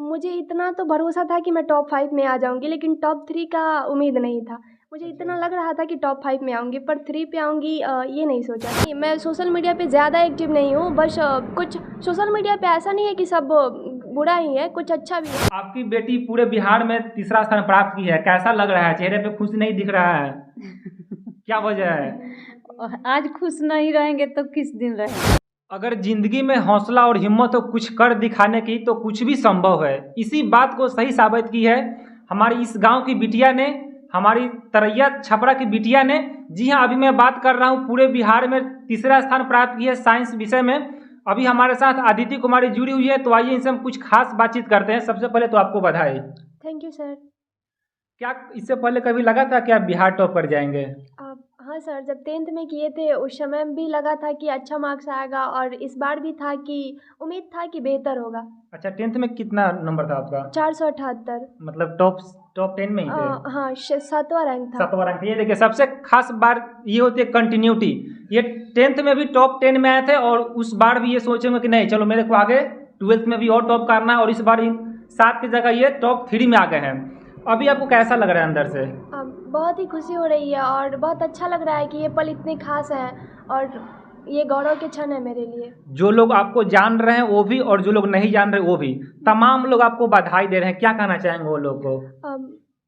मुझे इतना तो भरोसा था कि मैं टॉप 5 में आ जाऊंगी, लेकिन टॉप 3 का उम्मीद नहीं था। मुझे अच्छा। इतना लग रहा था कि टॉप 5 में आऊंगी, पर 3 पे आऊंगी ये नहीं सोचा थी। मैं सोशल मीडिया पे ज़्यादा एक्टिव नहीं हूँ, बस कुछ सोशल मीडिया पे ऐसा नहीं है कि सब बुरा ही है, कुछ अच्छा भी है। आपकी बेटी पूरे बिहार में तीसरा स्थान प्राप्त की है, कैसा लग रहा है? चेहरे पे खुश नहीं दिख रहा है, क्या वजह है? आज खुश नहीं रहेंगे तो किस दिन रहेंगे। अगर जिंदगी में हौसला और हिम्मत हो कुछ कर दिखाने की तो कुछ भी संभव है। इसी बात को सही साबित की है हमारी इस गांव की बिटिया ने, हमारी तरैया छपरा की बिटिया ने। जी हाँ, अभी मैं बात कर रहा हूँ पूरे बिहार में तीसरा स्थान प्राप्त की है साइंस विषय में। अभी हमारे साथ आदिति कुमारी जुड़ी हुई है, तो आइए इनसे हम कुछ खास बातचीत करते हैं। सबसे पहले तो आपको बधाई। Thank you sir. क्या इससे पहले कभी लगा था कि आप बिहार टॉप कर जाएंगे? हाँ सर, जब 10th में किए थे उस समय भी लगा था कि अच्छा मार्क्स आएगा, और इस बार भी था कि उम्मीद था कि बेहतर होगा। अच्छा, 10th में कितना नंबर था आपका? 478। मतलब टॉप टॉप 10 में ही थे? हाँ, 7वां रैंक था। 7वां रैंक। ये देखिए, सबसे खास बात ये होती है कंटिन्यूटी। ये 10th में भी टॉप 10 में आए थे, और उस बार भी ये सोचेंगे कि नहीं चलो मेरे को आगे 12th में भी और टॉप करना है, और इस बार 7 की जगह ये टॉप 3 में आ गए हैं। अभी आपको कैसा लग रहा है अंदर से? बहुत ही खुशी हो रही है, और बहुत अच्छा लग रहा है कि ये पल इतने खास हैं, और ये गौरव के क्षण है मेरे लिए। जो लोग आपको जान रहे हैं वो भी, और जो लोग नहीं जान रहे वो भी, तमाम लोग आपको बधाई दे रहे हैं। क्या कहना चाहेंगे वो लोग को?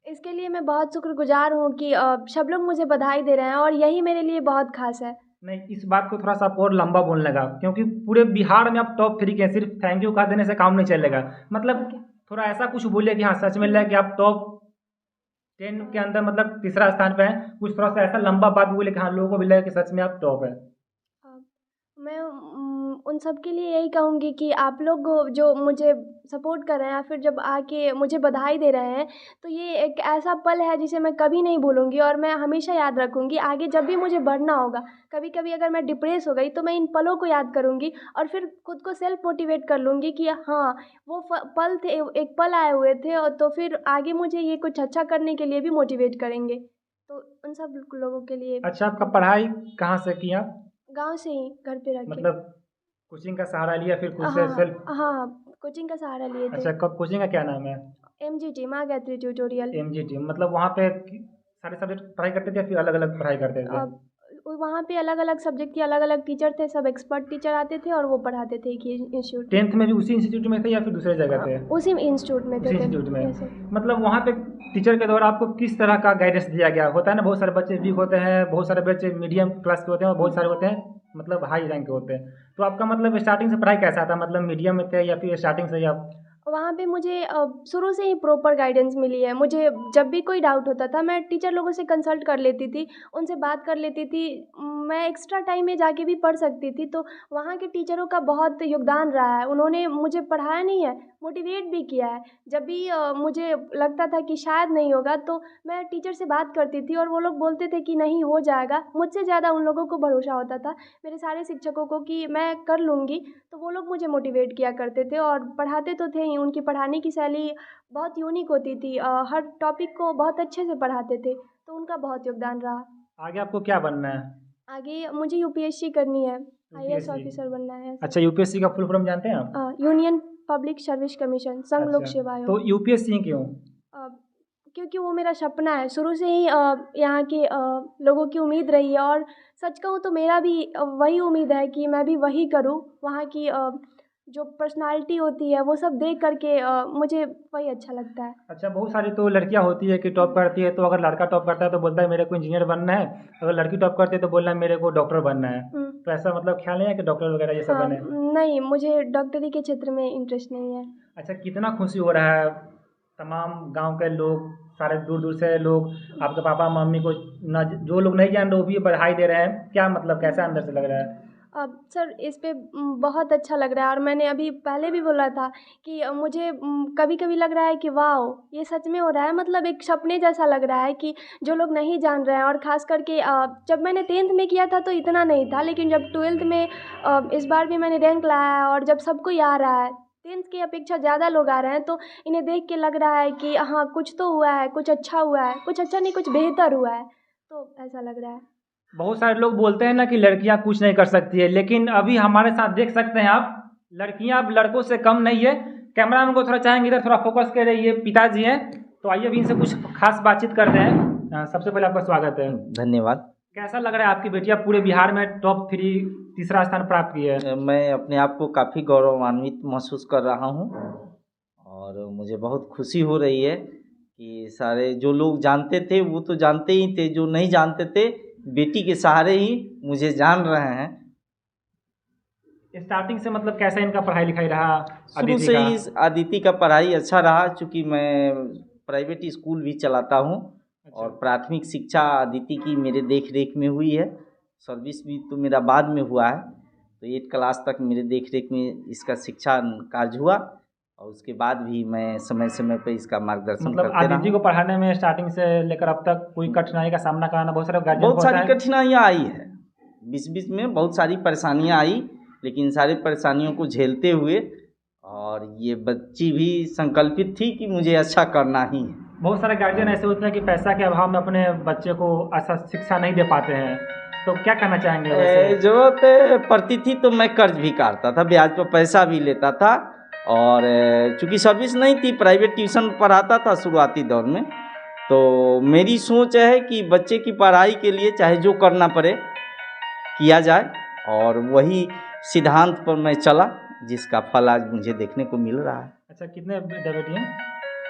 इसके लिए मैं बहुत शुक्रगुजार हूँ कि सब लोग मुझे बधाई दे रहे हैं, और यही मेरे लिए बहुत खास है। नहीं, इस बात को थोड़ा सा और लंबा बोलने का, क्योंकि पूरे बिहार में आप टॉप 3 के, सिर्फ थैंक यू कह देने से काम नहीं चलेगा। मतलब थोड़ा ऐसा कुछ बोलिए कि हाँ सच में लगे कि आप टॉप 10 के अंदर मतलब तीसरा स्थान पे हैं। कुछ थोड़ा सा ऐसा लंबा बात बोले कि हाँ लोगों को भी लगे कि सच में आप टॉप है। मैं उन सब के लिए यही कहूँगी कि आप लोग जो मुझे सपोर्ट कर रहे हैं, या फिर जब आके मुझे बधाई दे रहे हैं, तो ये एक ऐसा पल है जिसे मैं कभी नहीं भूलूंगी, और मैं हमेशा याद रखूंगी। आगे जब भी मुझे बढ़ना होगा, कभी कभी अगर मैं डिप्रेस हो गई, तो मैं इन पलों को याद करूंगी, और फिर खुद को सेल्फ मोटिवेट कर लूँगी कि हाँ वो पल थे, एक पल आए हुए थे, और तो फिर आगे मुझे ये कुछ अच्छा करने के लिए भी मोटिवेट करेंगे। तो उन सब लोगों के लिए। अच्छा, आपका पढ़ाई कहाँ से किया? गांव से ही, घर पे रह के। मतलब कोचिंग का सहारा लिया फिर खुद से हाँ सेल्फ? हाँ, कोचिंग का सहारा लिए थे। अच्छा, कब कोचिंग का क्या नाम है? MGT, माँ गायत्री ट्यूटोरियल। MGT। मतलब वहाँ पे सारे सब्जेक्ट पढ़ाई करते थे या फिर अलग अलग पढ़ाई करते थे? वहाँ पे अलग अलग सब्जेक्ट के अलग अलग टीचर थे, सब एक्सपर्ट टीचर आते थे, और वो पढ़ाते थे एक ही इंस्टीट्यूट में। 10th में भी उसी इंस्टीट्यूट में थे या फिर दूसरे जगह थे? उसी इंस्टीट्यूट में उसी थे। इंस्टीट्यूट में। ऐसे। मतलब वहाँ पे टीचर के द्वारा आपको किस तरह का गाइडेंस दिया गया? होता है ना, बहुत सारे बच्चे वीक होते हैं, बहुत सारे बच्चे मीडियम क्लास के होते हैं, और बहुत सारे होते हैं मतलब हाई रैंक के होते हैं। तो आपका मतलब स्टार्टिंग से पढ़ाई कैसा था? मतलब मीडियम में थे या फिर स्टार्टिंग से ही आप? वहाँ पे मुझे शुरू से ही प्रॉपर गाइडेंस मिली है। मुझे जब भी कोई डाउट होता था, मैं टीचर लोगों से कंसल्ट कर लेती थी, उनसे बात कर लेती थी। मैं एक्स्ट्रा टाइम में जाके भी पढ़ सकती थी। तो वहाँ के टीचरों का बहुत योगदान रहा है। उन्होंने मुझे पढ़ाया नहीं है, मोटिवेट भी किया है। जब भी मुझे लगता था कि शायद नहीं होगा, तो मैं टीचर से बात करती थी, और वो लोग बोलते थे कि नहीं हो जाएगा। मुझसे ज़्यादा उन लोगों को भरोसा होता था, मेरे सारे शिक्षकों को, कि मैं कर लूँगी। तो वो लोग मुझे मोटिवेट किया करते थे, और पढ़ाते तो थे ही। उनकी पढ़ाने की शैली बहुत यूनिक होती थी। हर टॉपिक को बहुत अच्छे से पढ़ाते थे, तो उनका बहुत योगदान रहा। आगे आपको क्या बनना है? आगे मुझे UPSC करनी है, IAS UPSC। ऑफिसर बनना है। अच्छा, यूपीएससी का फुल फॉर्म जानते हैं आप? यूनियन पब्लिक सर्विस कमीशन, संघ लोक अच्छा, सेवा तो आयोग। यूपीएससी क्यों? अ, क्योंकि वो मेरा सपना है, शुरू से ही यहाँ के लोगों की उम्मीद रही है, और सच कहूँ तो मेरा भी वही उम्मीद है कि मैं भी वही करूँ। वहाँ की जो पर्सनालिटी होती है वो सब देख करके मुझे वही अच्छा लगता है। अच्छा, बहुत सारी तो लड़कियां होती है कि टॉप करती है, तो अगर लड़का टॉप करता है तो बोलता है मेरे को इंजीनियर बनना है, अगर लड़की टॉप करती है तो बोलना है मेरे को डॉक्टर बनना है। तो ऐसा मतलब ख्याल नहीं है कि डॉक्टर वगैरह ये सब हाँ, बने? नहीं, मुझे डॉक्टरी के क्षेत्र में इंटरेस्ट नहीं है। अच्छा, कितना खुशी हो रहा है? तमाम गांव के लोग, सारे दूर दूर से लोग आपके पापा मम्मी को, न जो लोग नहीं जान रहे वो भी बधाई दे रहे हैं। क्या मतलब कैसा अंदर से लग रहा है? अब सर, इस पे बहुत अच्छा लग रहा है, और मैंने अभी पहले भी बोला था कि मुझे कभी कभी लग रहा है कि वाह, ये सच में हो रहा है। मतलब एक सपने जैसा लग रहा है कि जो लोग नहीं जान रहे हैं। और ख़ास करके जब मैंने 10th में किया था तो इतना नहीं था, लेकिन जब 12th में इस बार भी मैंने रैंक लाया है, और जब सबको ही आ रहा है, 10th की अपेक्षा ज़्यादा लोग आ रहे हैं, तो इन्हें देख के लग रहा है कि हाँ कुछ तो हुआ है, कुछ अच्छा हुआ है, कुछ अच्छा नहीं, कुछ बेहतर हुआ है। तो ऐसा लग रहा है। बहुत सारे लोग बोलते हैं ना कि लड़कियां कुछ नहीं कर सकती है, लेकिन अभी हमारे साथ देख सकते हैं आप, लड़कियां अब लड़कों से कम नहीं है। कैमरामैन को थोड़ा चाहेंगे इधर थोड़ा फोकस कर रही है, पिताजी हैं, तो आइए अभी इनसे कुछ खास बातचीत करते हैं। सबसे पहले आपका स्वागत है। धन्यवाद। कैसा लग रहा है आपकी बेटियां पूरे बिहार में टॉप 3 तीसरा स्थान प्राप्त की है? मैं अपने आप को काफ़ी गौरवान्वित महसूस कर रहा हूँ और मुझे बहुत खुशी हो रही है कि सारे जो लोग जानते थे वो तो जानते ही थे, जो नहीं जानते थे बेटी के सहारे ही मुझे जान रहे हैं। स्टार्टिंग से मतलब कैसा इनका पढ़ाई लिखाई रहा? शुरू से ही आदिति का पढ़ाई अच्छा रहा, चूँकि मैं प्राइवेट स्कूल भी चलाता हूँ और प्राथमिक शिक्षा आदिति की मेरे देख रेख में हुई है। सर्विस भी तो मेरा बाद में हुआ है, तो 8 क्लास तक मेरे देख रेख में इसका शिक्षा कार्य हुआ और उसके बाद भी मैं समय समय पर इसका मार्गदर्शन मतलब करते रहा। आदिति को पढ़ाने में स्टार्टिंग से लेकर अब तक कोई कठिनाई का सामना करना बहुत सारी कठिनाइयाँ आई है, बीच बीच में बहुत सारी परेशानियाँ आई, लेकिन सारी परेशानियों को झेलते हुए और ये बच्ची भी संकल्पित थी कि मुझे अच्छा करना ही है। बहुत सारे गार्जियन ऐसे होते हैं कि पैसा के अभाव में अपने बच्चे को अच्छा शिक्षा नहीं दे पाते हैं, तो क्या कहना चाहेंगे? जरूरत पड़ती थी तो मैं कर्ज भी काटता था, ब्याज पर पैसा भी लेता था और चूँकि सर्विस नहीं थी, प्राइवेट ट्यूशन पढ़ाता था शुरुआती दौर में, तो मेरी सोच है कि बच्चे की पढ़ाई के लिए चाहे जो करना पड़े किया जाए और वही सिद्धांत पर मैं चला, जिसका फल आज मुझे देखने को मिल रहा है। अच्छा, कितने बेटियां?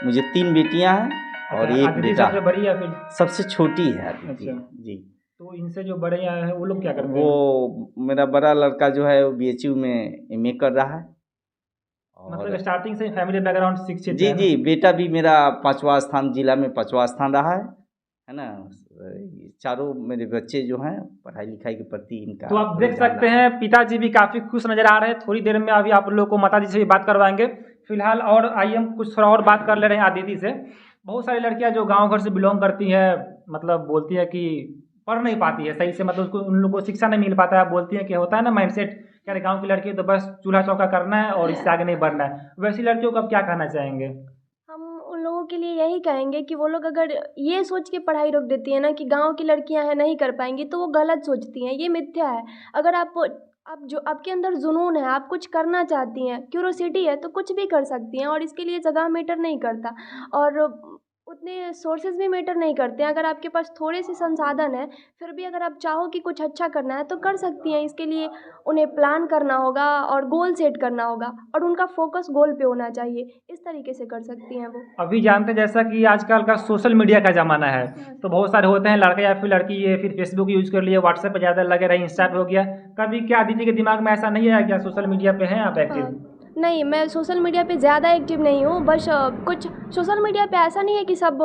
मुझे 3 बेटियां हैं और एक बेटा। सबसे बड़ी है फिर? सबसे छोटी है। अच्छा जी। तो इनसे जो बड़े हैं वो लोग क्या करते हैं? वो मेरा बड़ा लड़का जो है वो BHU में MA कर रहा है। मतलब स्टार्टिंग से फैमिली बैकग्राउंड शिक्षित है? जी, बेटा भी मेरा 5वां स्थान, जिला में 5वां स्थान रहा है ना। चारों मेरे बच्चे जो हैं पढ़ाई लिखाई के प्रति इनका, तो आप देख सकते हैं पिताजी भी काफ़ी खुश नज़र आ रहे हैं। थोड़ी देर में अभी आप लोगों को माताजी से भी बात करवाएंगे। फिलहाल और आइए हम कुछ थोड़ा और बात कर ले रहे हैं आदिति से। बहुत सारी लड़कियां जो गांव घर से बिलोंग करती है, मतलब बोलती है कि पढ़ नहीं पाती है सही से, मतलब उसको उन लोगों को शिक्षा नहीं मिल पाता है। बोलती है कि होता है ना माइंडसेट, क्या गाँव की लड़की तो बस चूल्हा चौका करना है और इससे आगे नहीं बढ़ना है। वैसी लड़कियों को आप क्या कहना चाहेंगे? उन लोगों के लिए यही कहेंगे कि वो लोग अगर ये सोच के पढ़ाई रोक देती है ना कि गांव की लड़कियां हैं नहीं कर पाएंगी, तो वो गलत सोचती हैं, ये मिथ्या है। अगर आप जो आपके अंदर जुनून है, आप कुछ करना चाहती हैं, क्यूरोसिटी है, तो कुछ भी कर सकती हैं और इसके लिए जगह मैटर नहीं करता और उतने सोर्सेज भी मैटर नहीं करते हैं। अगर आपके पास थोड़े से संसाधन है, फिर भी अगर आप चाहो कि कुछ अच्छा करना है तो कर सकती हैं। इसके लिए उन्हें प्लान करना होगा और गोल सेट करना होगा और उनका फोकस गोल पे होना चाहिए। इस तरीके से कर सकती हैं वो। अभी जानते हैं जैसा कि आजकल का सोशल मीडिया का ज़माना है, तो बहुत सारे होते हैं लड़का या फिर लड़की, ये फिर फेसबुक यूज़ कर लिए, व्हाट्सएप पे ज़्यादा लगे रहे, इंस्टा पे हो गया। कभी क्या आदिति के दिमाग में ऐसा नहीं आया क्या सोशल मीडिया पे हैं आप एक्टिव? नहीं, मैं सोशल मीडिया पे ज़्यादा एक्टिव नहीं हूँ। बस कुछ सोशल मीडिया पे ऐसा नहीं है कि सब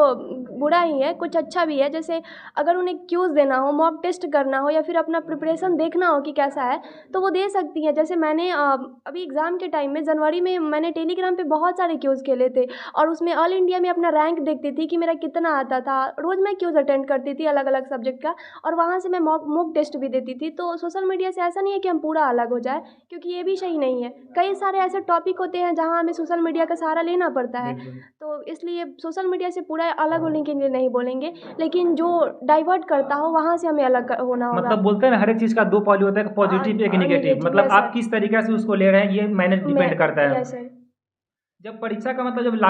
बुरा ही है, कुछ अच्छा भी है। जैसे अगर उन्हें क्यूज़ देना हो, मॉक टेस्ट करना हो या फिर अपना प्रिपरेशन देखना हो कि कैसा है, तो वो दे सकती हैं। जैसे मैंने अभी एग्ज़ाम के टाइम में जनवरी में मैंने टेलीग्राम पे बहुत सारे क्यूज़ खेले थे और उसमें ऑल इंडिया में अपना रैंक देखती थी कि मेरा कितना आता था। रोज़ मैं क्यूज़ अटेंड करती थी अलग अलग सब्जेक्ट का और वहाँ से मैं मॉक टेस्ट भी देती थी। तो सोशल मीडिया से ऐसा नहीं है कि हम पूरा अलग हो जाए, क्योंकि ये भी सही नहीं है। कई सारे ऐसे टॉपिक होते हैं जहाँ हमें सोशल मीडिया का सहारा लेना पड़ता है, तो इसलिए सोशल मीडिया से पूरा अलग होने के लिए नहीं बोलेंगे, लेकिन जो डाइवर्ट करता हो वहाँ से हमें अलग होना होगा। मतलब बोलते हैं ना, हर एक चीज़ का 2 पहलू होता है, एक पॉजिटिव एक नेगेटिव। मतलब आप किस तरीके से उसको ले रहे हैं ये मैंने डिपेंड करता है। जब परीक्षा का मतलब जब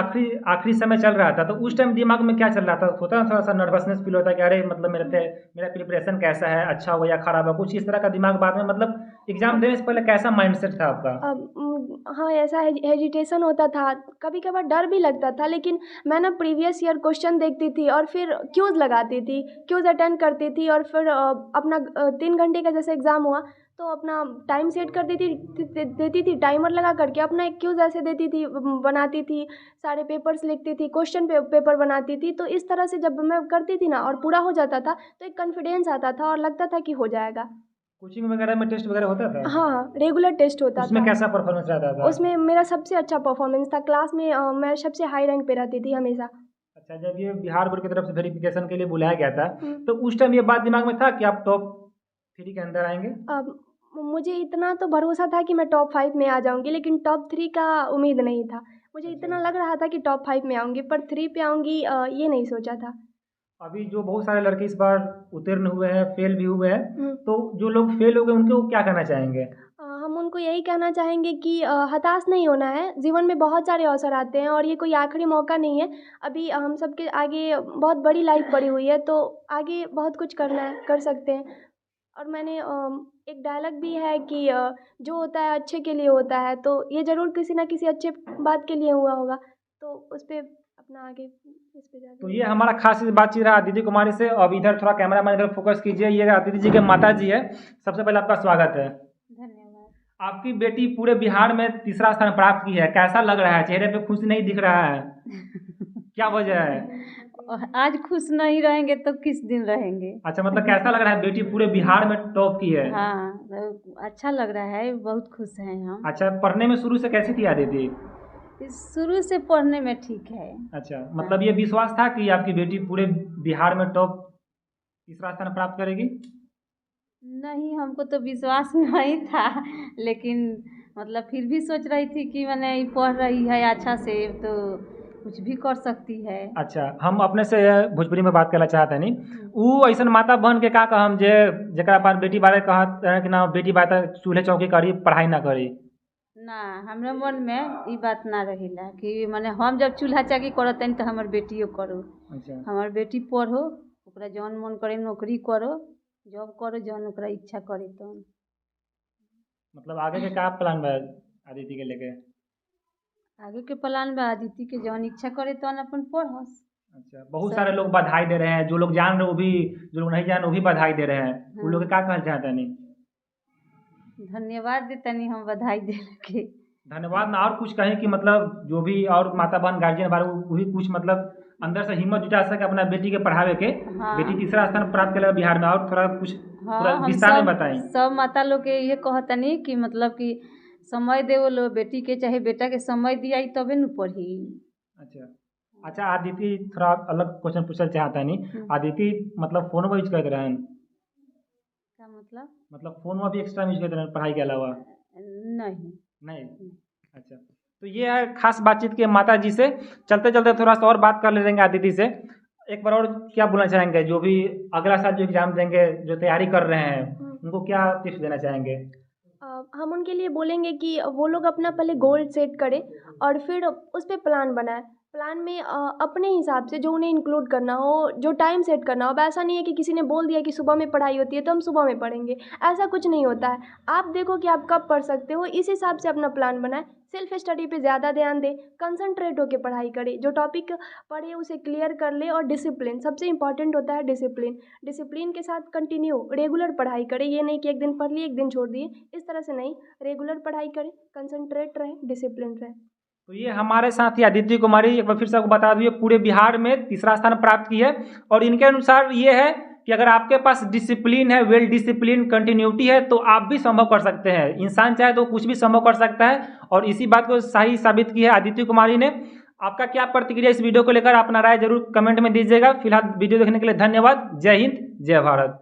आखिरी समय चल रहा था, तो उस टाइम दिमाग में क्या चल रहा था? होता है थोड़ा सा नर्वसनेस फील होता है कि अरे मतलब मेरा प्रिपरेशन कैसा है, अच्छा हो या खराब है, कुछ इस तरह का दिमाग बाद में, मतलब एग्जाम देने से पहले कैसा माइंडसेट था आपका? हाँ, ऐसा हेजिटेशन होता था, कभी कभार डर भी लगता था, लेकिन मैं ना प्रीवियस ईयर क्वेश्चन देखती थी और फिर क्यूज़ लगाती थी, क्यूज़ अटेंड करती थी और फिर अपना 3 घंटे का जैसे एग्ज़ाम हुआ तो अपना टाइम सेट कर देती थी टाइमर लगा करके, अपना एक क्यूज़ ऐसे देती थी, बनाती थी, सारे पेपर्स लिखती थी, क्वेश्चन पेपर बनाती थी। तो इस तरह से जब मैं करती थी ना और पूरा हो जाता था तो एक कॉन्फिडेंस आता था और लगता था कि हो जाएगा। कोचिंग वगैरह में टेस्ट वगैरह होता था? हाँ, रेगुलर टेस्ट होता था। उसमें कैसा परफॉर्मेंस रहता था? उसमें मेरा सबसे अच्छा परफॉर्मेंस था क्लास में। मैं सबसे हाई रैंक पे रहती थी हमेशा। अच्छा, जब ये बिहार बोर्ड की तरफ से वेरिफिकेशन के लिए बुलाया गया था, तो उस टाइम ये बात दिमाग में था कि आप टॉप 3 के अंदर आएंगे? मुझे इतना तो भरोसा था कि मैं टॉप 5 में आ जाऊंगी, लेकिन टॉप 3 का उम्मीद नहीं था। मुझे इतना लग रहा था कि टॉप 5 में आऊंगी, पर 3 पे आऊंगी ये नहीं सोचा था। अभी जो बहुत सारे लड़के इस बार उत्तीर्ण हुए हैं, फेल भी हुए हैं, तो जो लोग फेल हो गए उनको क्या कहना चाहेंगे? हम उनको यही कहना चाहेंगे कि हताश नहीं होना है। जीवन में बहुत सारे अवसर आते हैं और ये कोई आखिरी मौका नहीं है। अभी हम सबके आगे बहुत बड़ी लाइफ पड़ी हुई है, तो आगे बहुत कुछ करना है, कर सकते हैं। और मैंने एक डायलॉग भी है कि जो होता है अच्छे के लिए होता है, तो ये ज़रूर किसी ना किसी अच्छे बात के लिए हुआ होगा। तो उस पे अपना आगे इस पे तो जाके ये हमारा खास बातचीत रहा अदिति कुमारी से। अब इधर थोड़ा कैमरा मैन इधर फोकस कीजिए। ये अदिति जी के माता जी है। सबसे पहले आपका स्वागत है। धन्यवाद। आपकी बेटी पूरे बिहार में तीसरा स्थान प्राप्त की है, कैसा लग रहा है? चेहरे पे खुशी नहीं दिख रहा है, क्या वजह है? और आज खुश नहीं रहेंगे तो किस दिन रहेंगे। अच्छा, मतलब कैसा लग रहा है? बेटी पूरे बिहार में टॉप की है। हाँ, तो अच्छा लग रहा है, बहुत खुश हैं हम। अच्छा, पढ़ने में शुरू से कैसी थी अदिति? शुरू से पढ़ने में ठीक है। अच्छा, मतलब ये विश्वास था कि आपकी बेटी पूरे बिहार में टॉप तीसरा स्थान प्राप्त करेगी? नहीं, हमको तो विश्वास नहीं था, लेकिन मतलब फिर भी सोच रही थी कि मैंने ये पढ़ रही है अच्छा से तो कुछ भी कर सकती है। अच्छा, हम अपने से भोजपुरी में बात करना चाहते नहीं। ऊ ऐसा माता बहन के का कहम जे जरा अपन बेटी बारे कहत कि ना बेटी बात चूल्हे चौकी करी, पढ़ाई ना करी? ना, हमरा मन में ये बात ना रहिला कि माने हम जब चूल्हा चाकी करत हन तो हमार बेटियो करो। अच्छा, हमार बेटी पढ़ो, ओकरा जौन मन करे नौकरी करो, जॉब करो, जौन ओकरा इच्छा करे तो। मतलब आगे के का प्लान बा अदिति के लेके? आगे के प्लान बा अदिति के जौन इच्छा करे तो अपन पढ़स। अच्छा, बहुत सारे लोग बधाई दे रहे हैं, जो लोग जान रहे वो भी, जो लोग नहीं जान रहे वो भी बधाई दे रहे हैं। उन लोग के का कहना चाहते नहीं? धन्यवाद देतनी हम बधाई देने के। धन्यवाद ना और कुछ कहें कि मतलब जो भी और माता बहन गार्जियन बारे वही कुछ मतलब अंदर से हिम्मत जुटा सके अपना बेटी के पढ़ावे के। हाँ। बेटी तीसरा स्थान प्राप्त करे बिहार में, और थोड़ा कुछ पूरा हम विस्तार में बताएं। सब माता लोग के ये कहतनी कि मतलब कि समय देवो लो बेटी के चाहे बेटा के समय दिया तबे न पढ़ी। अच्छा अच्छा, आदिति थोड़ा अलग क्वेश्चन पूछना चाहता नहीं। आदिति मतलब फोन में यूज करते रहन? क्या मतलब? मतलब फोन में भी एक्स्ट्रा यूज करते रहन पढ़ाई के अलावा? नहीं। नहीं। अच्छा, तो ये है खास बातचीत के माता जी से। चलते चलते थोड़ा सा और बात कर लेंगे आदिति से। एक बार और क्या बोलना चाहेंगे जो भी अगला साल जो एग्जाम देंगे, जो तैयारी कर रहे हैं, उनको क्या टिप्स देना चाहेंगे? हम उनके लिए बोलेंगे कि वो लोग अपना पहले गोल सेट करें और फिर उस पर प्लान बनाएं। प्लान में अपने हिसाब से जो उन्हें इंक्लूड करना हो, जो टाइम सेट करना हो। अब ऐसा नहीं है कि किसी ने बोल दिया कि सुबह में पढ़ाई होती है तो हम सुबह में पढ़ेंगे, ऐसा कुछ नहीं होता है। आप देखो कि आप कब पढ़ सकते हो, इस हिसाब से अपना प्लान बनाएं। सेल्फ स्टडी पे ज़्यादा ध्यान दें, कंसंट्रेट होकर पढ़ाई करें, जो टॉपिक पढ़े उसे क्लियर कर ले। और डिसिप्लिन सबसे इंपॉर्टेंट होता है। डिसिप्लिन के साथ कंटिन्यू रेगुलर पढ़ाई करें। ये नहीं कि एक दिन पढ़ लिए एक दिन छोड़ दिए, इस तरह से नहीं। रेगुलर पढ़ाई करें, कंसंट्रेट रहें, डिसिप्लिन रहें। तो ये हमारे साथ ही आदिति कुमारी, एक बार फिर से आपको बता दिए, पूरे बिहार में तीसरा स्थान प्राप्त की है। और इनके अनुसार ये है कि अगर आपके पास डिसिप्लिन है, वेल डिसिप्लिन, कंटिन्यूटी है, तो आप भी संभव कर सकते हैं। इंसान चाहे तो कुछ भी संभव कर सकता है, और इसी बात को सही साबित की है आदिति कुमारी ने। आपका क्या प्रतिक्रिया इस वीडियो को लेकर? अपना राय जरूर कमेंट में दीजिएगा। फिलहाल वीडियो देखने के लिए धन्यवाद। जय हिंद, जय भारत।